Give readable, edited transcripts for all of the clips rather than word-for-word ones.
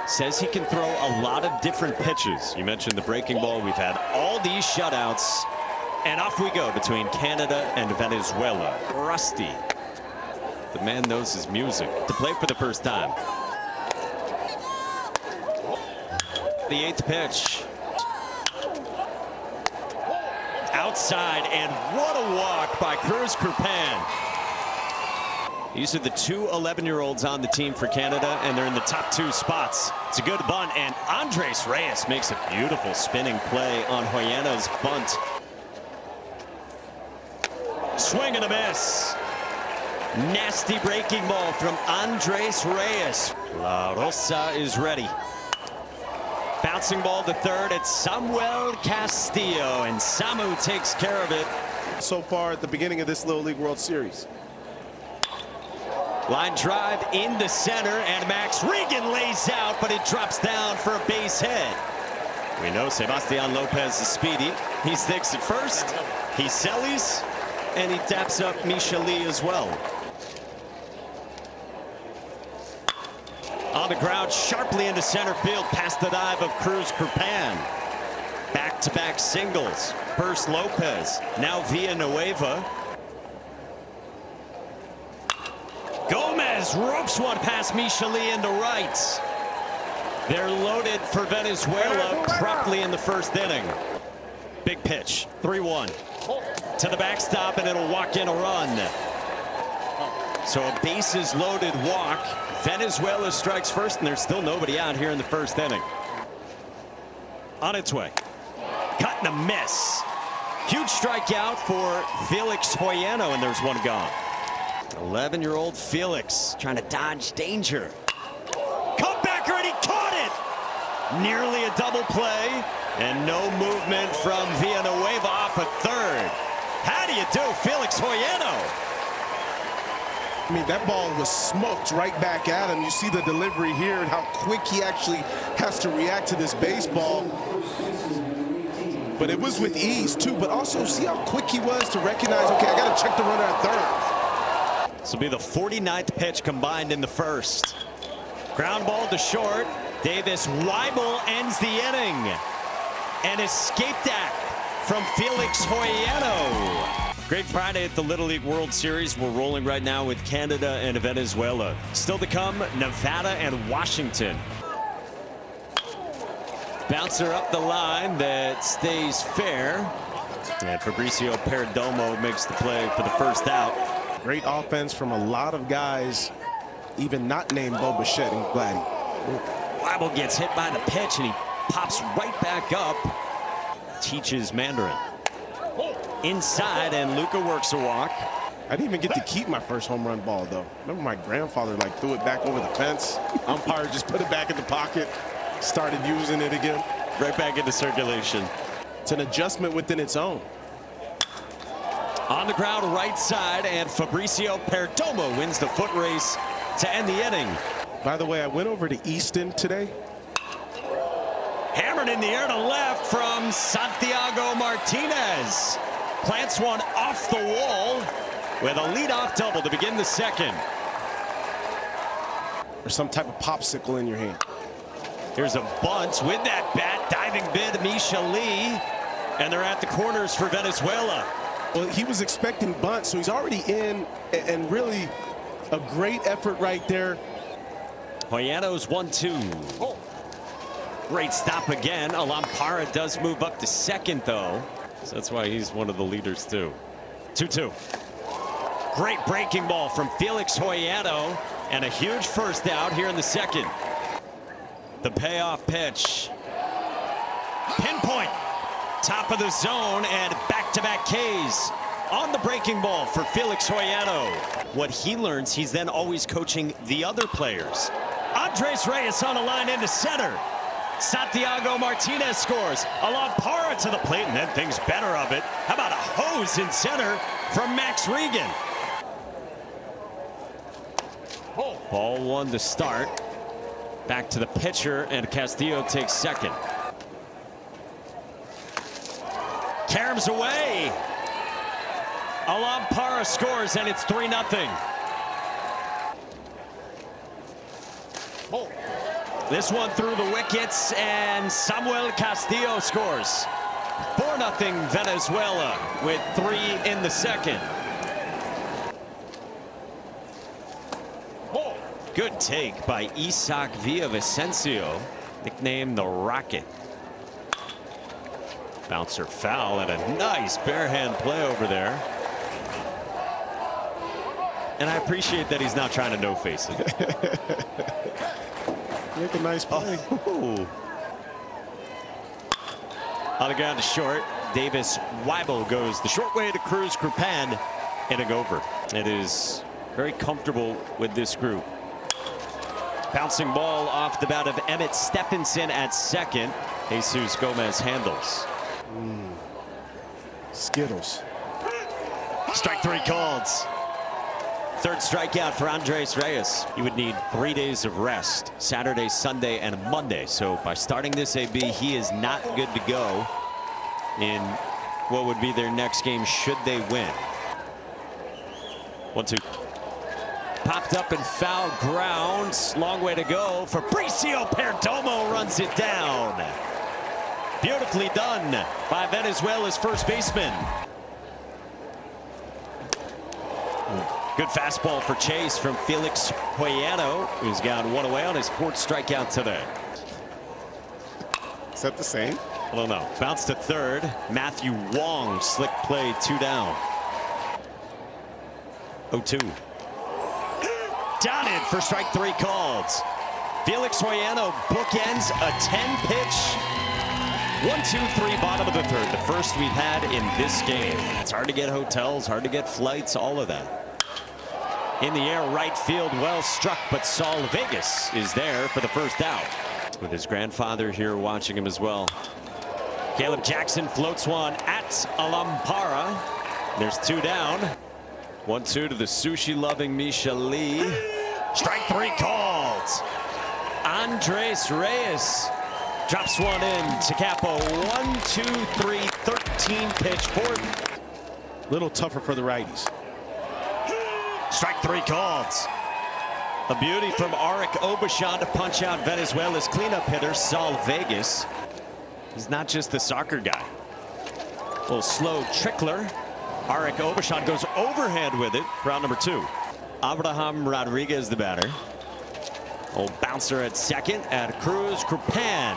says he can throw a lot of different pitches. You mentioned the breaking ball. We've had all these shutouts. And off we go between Canada and Venezuela. Rusty, the man knows his music, to play for the first time. The 8th pitch. Outside, and what a walk by Cruz Kurpan. These are the two 11-year-olds on the team for Canada, and they're in the top 2 spots. It's a good bunt, and Andres Reyes makes a beautiful spinning play on Hoyana's bunt. Swing and a miss. Nasty breaking ball from Andres Reyes. La Rosa is ready. Bouncing ball to third. It's Samuel Castillo, and Samu takes care of it. So far at the beginning of this Little League World Series. Line drive into center, and Max Regan lays out, but it drops down for a base hit. We know Sebastian Lopez is speedy. He sticks at first. He sellies, and he taps up Micheli as well. On the ground, sharply into center field, past the dive of Cruz Kurpan. Back-to-back singles. First Lopez, now Villanueva. Gomez ropes one past Micheli into right. They're loaded for Venezuela promptly in the first inning. Big pitch, 3-1. To the backstop, and it'll walk in a run. So a bases loaded walk. Venezuela strikes first, and there's still nobody out here in the first inning. On its way. Cut and a miss. Huge strikeout for Felix Hoyano, and there's one gone. 11-year-old Felix trying to dodge danger. Comebacker, and he caught it! Nearly a double play, and no movement from Villanueva off a third. How do you do, Felix Hoyano? I mean, that ball was smoked right back at him. You see the delivery here and how quick he actually has to react to this baseball. But it was with ease, too. But also, see how quick he was to recognize, okay, I got to check the runner at third. This will be the 49th pitch combined in the first. Ground ball to short. Davis Weibel ends the inning. An escape act from Felix Hoyano. Great Friday at the Little League World Series. We're rolling right now with Canada and Venezuela. Still to come, Nevada and Washington. Bouncer up the line that stays fair. And Fabricio Perdomo makes the play for the first out. Great offense from a lot of guys, even not named Bo Bichette and Gladdy. Weibel gets hit by the pitch, and he pops right back up. Teaches Mandarin. Inside, and Luca works a walk. I didn't even get to keep my first home run ball, though. Remember my grandfather threw it back over the fence. Umpire just put it back in the pocket, started using it again. Right back into circulation. It's an adjustment within its own. On the ground, right side, and Fabricio Perdomo wins the foot race to end the inning. By the way, I went over to Easton today. Hammered in the air to left from Santiago Martinez. Plants one off the wall with a leadoff double to begin the second. Or some type of popsicle in your hand. Here's a bunt with that bat, diving bid Micheli, and they're at the corners for Venezuela. Well, he was expecting bunt, so he's already in, and really a great effort right there. Hoyano's 1-2. Great stop again. Alampara does move up to second, though. So that's why he's one of the leaders, too. 2-2. Great breaking ball from Felix Hoyano, and a huge first out here in the second. The payoff pitch. Pinpoint. Top of the zone, and back-to-back Ks on the breaking ball for Felix Hoyano. What he learns, he's then always coaching the other players. Andres Reyes on a line into center. Santiago Martinez scores. Alampara to the plate, and then thinks better of it. How about a hose in center from Max Regan? Ball one to start. Back to the pitcher, and Castillo takes second. Caroms away. Alampara scores, and it's 3-0. This one through the wickets, and Samuel Castillo scores. 4-0 Venezuela with 3 in the second. Good take by Isaac Villavicencio, nicknamed the Rocket. Bouncer foul and a nice barehand play over there. And I appreciate that he's not trying to no-face it. Make a nice play. Oh. On the ground to short, Davis Weibel goes the short way to Cruz Krupan, hitting over. It is very comfortable with this group. Bouncing ball off the bat of Emmett Stephenson at second. Jesus Gomez handles. Skittles. Strike 3 called. Third strikeout for Andres Reyes. He would need 3 days of rest, Saturday, Sunday, and Monday. So by starting this AB, he is not good to go in what would be their next game should they win. 1-2. Popped up and foul ground. Long way to go. Fabricio Perdomo runs it down. Beautifully done by Venezuela's first baseman. Good fastball for chase from Felix Hoyano, who's got 1 away on his 4th strikeout today. Is that the same? I don't know. Bounce to third. Matthew Wong, slick play, 2 down. 0-2. Down it for strike 3 called. Felix Hoyano bookends a 10-pitch. 1-2-3 bottom of the third. The first we've had in this game. It's hard to get hotels, hard to get flights, all of that. In the air, right field, well struck, but Saul Vegas is there for the first out. With his grandfather here watching him as well. Caleb Jackson floats one at Alampara. There's 2 down. 1-2 to the sushi-loving Misha Lee. Strike 3 called. Andres Reyes drops one in to cap a 1-2-3 13-pitch fourth. A little tougher for the righties. Strike 3 called. A beauty from Arik Obashan to punch out Venezuela's cleanup hitter, Saul Vegas. He's not just the soccer guy. A little slow trickler. Arik Obashan goes overhand with it. Round number 2. Abraham Rodriguez, the batter. Old bouncer at second at Cruz Krupan.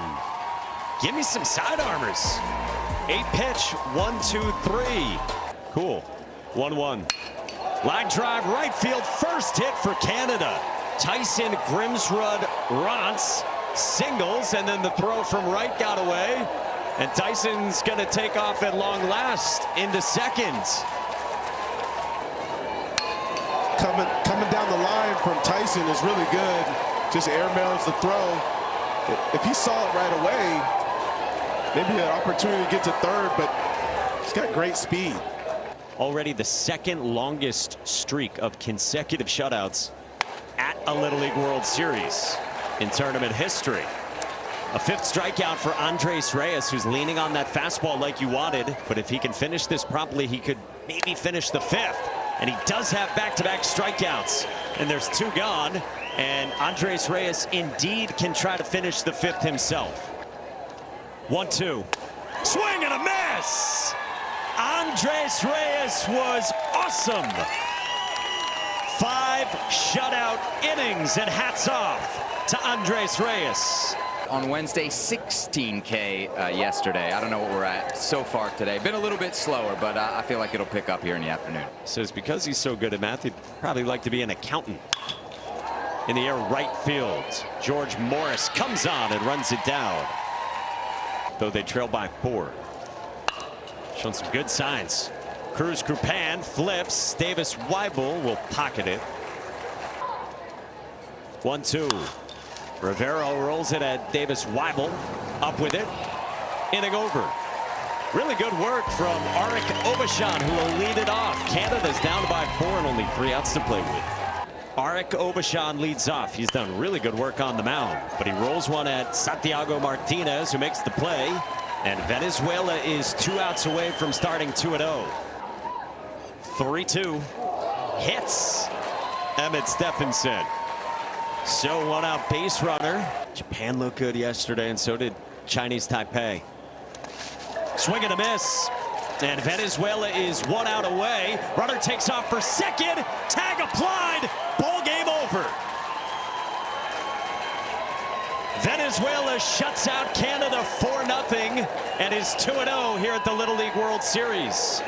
Give me some side armors. 8-pitch, 1-2-3. Cool. 1-1. Line drive, right field, first hit for Canada. Tyson Grimsrud Rantz singles, and then the throw from right got away. And Tyson's going to take off at long last into second. Coming down the line from Tyson is really good. Just airmails the throw. If he saw it right away, maybe an opportunity to get to third, but he's got great speed. Already the second longest streak of consecutive shutouts at a Little League World Series in tournament history. A 5th strikeout for Andres Reyes, who's leaning on that fastball like you wanted. But if he can finish this promptly, he could maybe finish the 5th. And he does have back-to-back strikeouts. And there's 2 gone. And Andres Reyes indeed can try to finish the 5th himself. 1-2. Swing and a miss! Andres Reyes was awesome. 5 shutout innings, and hats off to Andres Reyes. On Wednesday, 16K yesterday. I don't know what we're at so far today. Been a little bit slower, but I feel like it'll pick up here in the afternoon. Says because he's so good at math, he'd probably like to be an accountant. In the air, right field. George Morris comes on and runs it down. Though they trail by 4. Showing some good signs. Cruz Krupan flips. Davis Weibel will pocket it. 1-2. Rivero rolls it at Davis Weibel. Up with it. Inning over. Really good work from Arik Obashan, who will lead it off. Canada's down by 4 and only 3 outs to play with. Arik Obashan leads off. He's done really good work on the mound, but he rolls one at Santiago Martinez, who makes the play. And Venezuela is 2 outs away from starting 2-0. 3-2. Hits Emmett Stephenson. So one out base runner. Japan looked good yesterday, and so did Chinese Taipei. Swing and a miss. And Venezuela is one out away. Runner takes off for second. Tag applied. Ball game over. Venezuela shuts out Canada 4-0 and is 2-0 here at the Little League World Series.